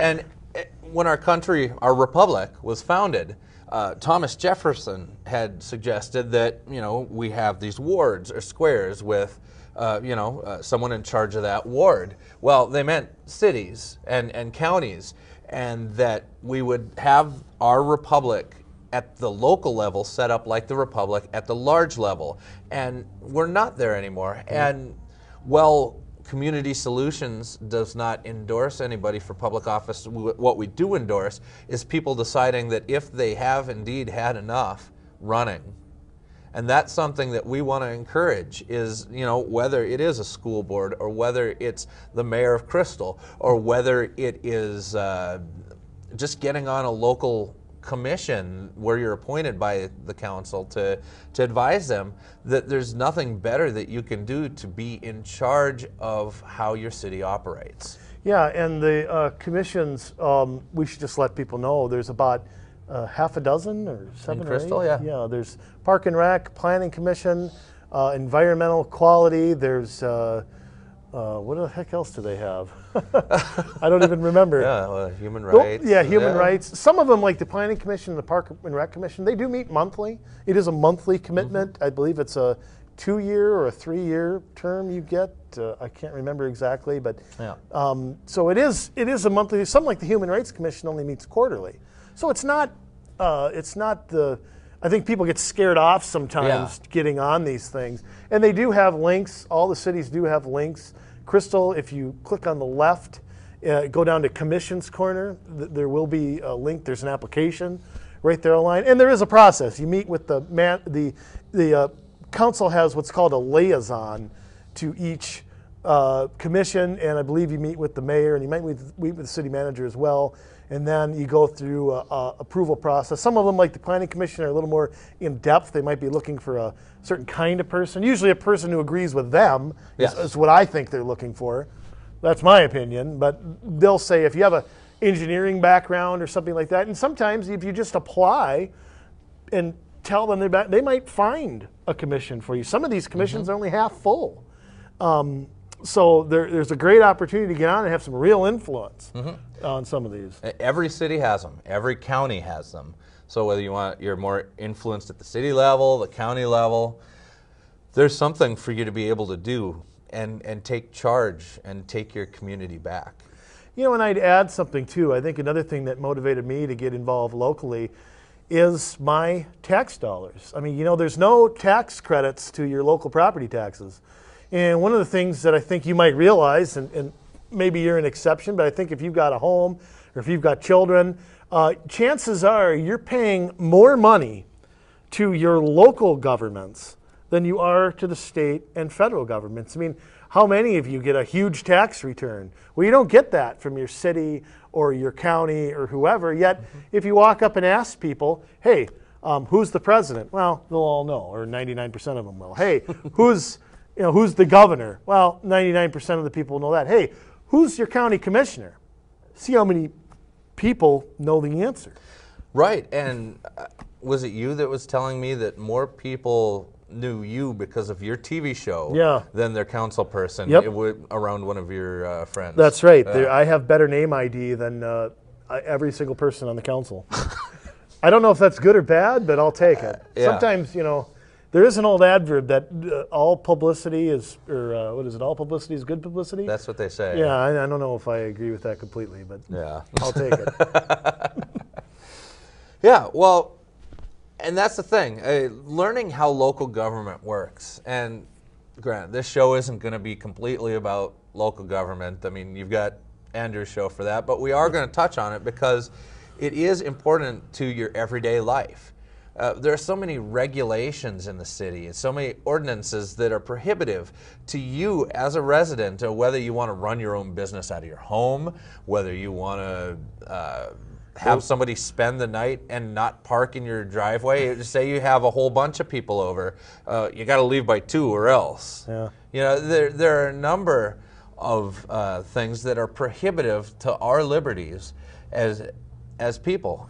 And when our country, our republic, was founded, Thomas Jefferson had suggested that, you know, we have these wards or squares with, someone in charge of that ward. Well, they meant cities and counties, and that we would have our republic at the local level set up like the republic at the large level. And we're not there anymore. Mm-hmm. And, well, Community Solutions does not endorse anybody for public office. What we do endorse is people deciding that if they have indeed had enough, running. And that's something that we want to encourage is, you know, whether it is a school board or whether it's the mayor of Crystal or whether it is just getting on a local commission where you're appointed by the council to advise them, that there's nothing better that you can do to be in charge of how your city operates. Yeah, and the commissions, we should just let people know, there's about half a dozen or 7 in or Crystal, 8. yeah. Yeah, there's Park and Rec, Planning Commission, Environmental Quality, there's, what the heck else do they have? I don't even remember. Yeah, human rights. Yeah, human rights. Some of them, like the Planning Commission and the Park and Rec Commission, they do meet monthly. It is a monthly commitment. Mm-hmm. I believe it's a 2-year or a 3-year term you get. I can't remember exactly, but yeah. So it is a monthly. Something like the Human Rights Commission only meets quarterly. So it's not the. I think people get scared off sometimes getting on these things, and they do have links. All the cities do have links. Crystal, if you click on the left, go down to Commissions Corner, there will be a link. There's an application right there online, and there is a process. You meet with the council has what's called a liaison to each commission, and I believe you meet with the mayor, and you might meet with the city manager as well, and then you go through a approval process. Some of them, like the Planning Commission, are a little more in depth. They might be looking for a certain kind of person, usually a person who agrees with them. Yes. is what I think they're looking for. That's my opinion, but they'll say if you have an engineering background or something like that, and sometimes if you just apply and tell them they might find a commission for you. Some of these commissions are only half full. So there's a great opportunity to get on and have some real influence on some of these. Every city has them. Every county has them. So whether you're more influenced at the city level, the county level, there's something for you to be able to do and take charge and take your community back. You know, and I'd add something too. I think another thing that motivated me to get involved locally is my tax dollars. I mean, you know, there's no tax credits to your local property taxes. And one of the things that I think you might realize, and maybe you're an exception, but I think if you've got a home or if you've got children, chances are you're paying more money to your local governments than you are to the state and federal governments. I mean, how many of you get a huge tax return? Well, you don't get that from your city or your county or whoever. Yet, if you walk up and ask people, hey, who's the president? Well, they'll all know, or 99% of them will. Hey, who's the governor? Well, 99% of the people know that. Hey, who's your county commissioner? See how many people know the answer. Right, and was it you that was telling me that more people knew you because of your TV show than their council person around one of your friends? That's right. I have better name ID than every single person on the council. I don't know if that's good or bad, but I'll take it. Sometimes, you know, there is an old adverb that all publicity is, or what is it, all publicity is good publicity? That's what they say. Yeah, I don't know if I agree with that completely, but I'll take it. Yeah, well, and that's the thing, learning how local government works. And granted, this show isn't going to be completely about local government. I mean, you've got Andrew's show for that, but we are going to touch on it because it is important to your everyday life. There are so many regulations in the city and so many ordinances that are prohibitive to you as a resident, whether you want to run your own business out of your home, whether you want to have somebody spend the night and not park in your driveway. Say you have a whole bunch of people over, you got to leave by 2 or else. Yeah. You know, there are a number of things that are prohibitive to our liberties as people.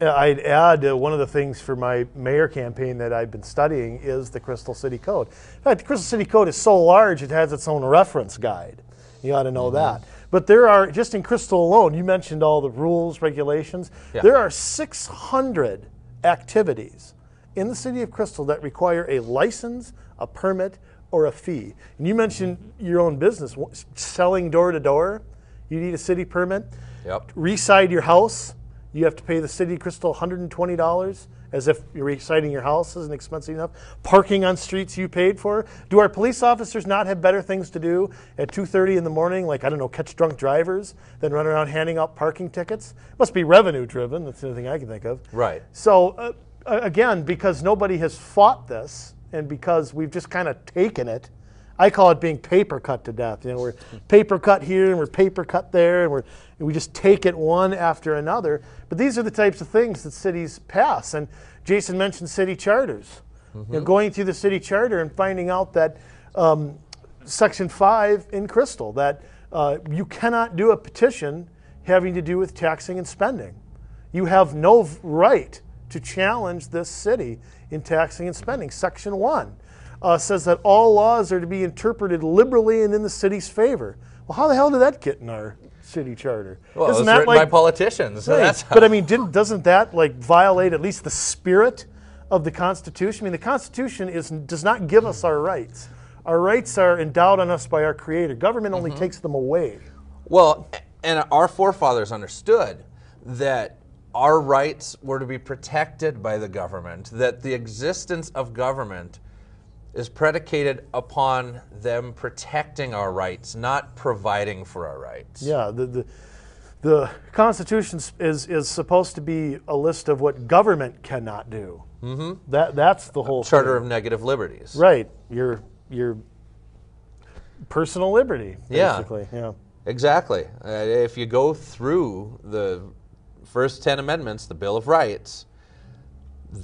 I'd add one of the things for my mayor campaign that I've been studying is the Crystal City Code. In fact, the Crystal City Code is so large it has its own reference guide. You ought to know that. But there are, just in Crystal alone, you mentioned all the rules, regulations. Yeah. There are 600 activities in the city of Crystal that require a license, a permit, or a fee. And you mentioned your own business, selling door to door, you need a city permit. Yep. Reside your house, you have to pay the city of Crystal $120, as if you're residing your house isn't expensive enough. Parking on streets you paid for. Do our police officers not have better things to do at 2:30 in the morning, like, I don't know, catch drunk drivers, than run around handing out parking tickets? Must be revenue driven, that's the only thing I can think of. Right. So, again, because nobody has fought this, and because we've just kind of taken it, I call it being paper cut to death. You know, we're paper cut here and we're paper cut there, and we just take it one after another. But these are the types of things that cities pass. And Jason mentioned city charters. You know, going through the city charter and finding out that Section 5 in Crystal, that you cannot do a petition having to do with taxing and spending. You have no right to challenge this city in taxing and spending. Section 1 says that all laws are to be interpreted liberally and in the city's favor. Well, how the hell did that get in our city charter? Well, it's written by politicians. So right. That's but I mean, doesn't that like violate at least the spirit of the Constitution? I mean, the Constitution does not give us our rights. Our rights are endowed on us by our Creator. Government only takes them away. Well, and our forefathers understood that our rights were to be protected by the government, that the existence of government is predicated upon them protecting our rights, not providing for our rights. Yeah, the Constitution is supposed to be a list of what government cannot do. That's the whole Charter thing. of Negative Liberties. Right, your personal liberty, basically. Yeah. Exactly. If you go through the first 10 amendments, the Bill of Rights,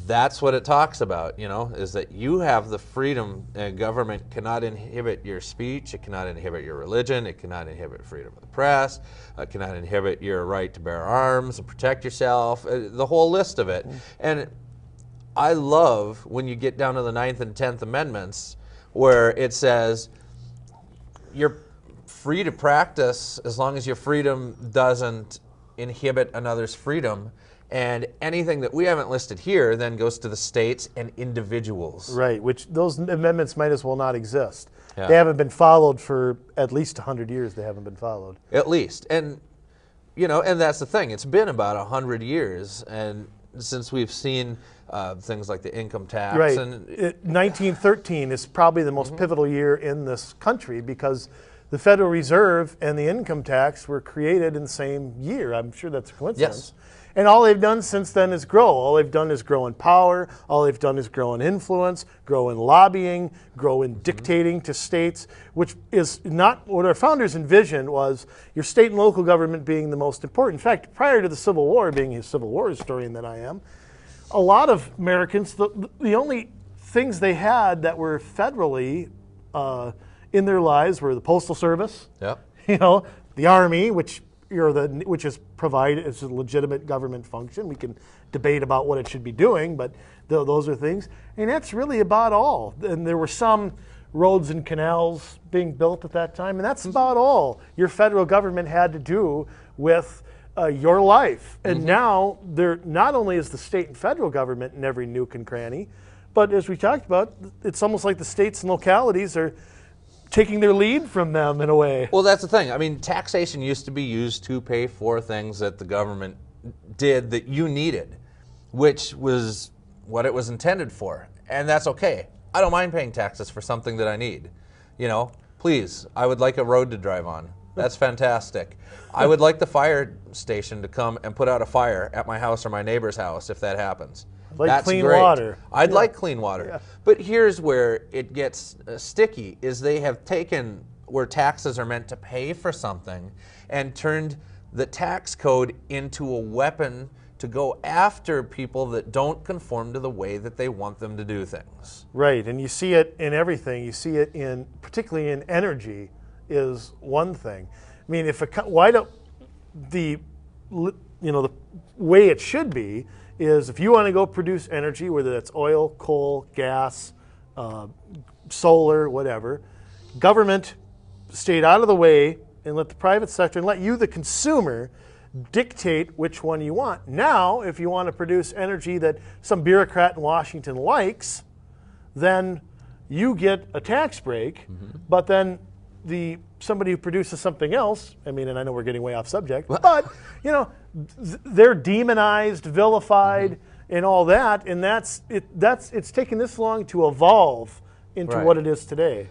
that's what it talks about, you know, is that you have the freedom, and government cannot inhibit your speech, it cannot inhibit your religion, it cannot inhibit freedom of the press, it cannot inhibit your right to bear arms and protect yourself, the whole list of it. And I love when you get down to the 9th and 10th Amendments where it says you're free to practice as long as your freedom doesn't inhibit another's freedom. And anything that we haven't listed here then goes to the states and individuals. Right, which those amendments might as well not exist. Yeah. They haven't been followed for at least 100 years. They haven't been followed. At least. And, you know, and that's the thing. It's been about 100 years and since we've seen things like the income tax. Right. And 1913 is probably the most pivotal year in this country because the Federal Reserve and the income tax were created in the same year. I'm sure that's a coincidence. Yes. And all they've done since then is grow. All they've done is grow in power. All they've done is grow in influence, grow in lobbying, grow in dictating to states, which is not what our founders envisioned was your state and local government being the most important. In fact, prior to the Civil War, being a Civil War historian that I am, a lot of Americans, the only things they had that were federally in their lives were the Postal Service, Yep. you know, the Army, which is provided as a legitimate government function. We can debate about what it should be doing, but those are things. And that's really about all. And there were some roads and canals being built at that time, and that's about all your federal government had to do with your life. And now, there not only is the state and federal government in every nook and cranny, but as we talked about, it's almost like the states and localities are taking their lead from them in a way. Well, that's the thing. I mean, taxation used to be used to pay for things that the government did that you needed, which was what it was intended for. And that's okay. I don't mind paying taxes for something that I need. You know, please, I would like a road to drive on. That's fantastic. I would like the fire station to come and put out a fire at my house or my neighbor's house if that happens. Like That's clean great. water. I'd like clean water. Yeah. But here's where it gets sticky, is they have taken where taxes are meant to pay for something and turned the tax code into a weapon to go after people that don't conform to the way that they want them to do things. Right, and you see it in everything. You see it in, particularly in energy, is one thing. I mean, why don't the way it should be is if you want to go produce energy, whether that's oil, coal, gas, solar, whatever, government stayed out of the way and let the private sector and let you, the consumer, dictate which one you want. Now, if you want to produce energy that some bureaucrat in Washington likes, then you get a tax break, but then somebody who produces something else, I mean, and I know we're getting way off subject, but you know, they're demonized, vilified, and all that, and it's taken this long to evolve into what it is today.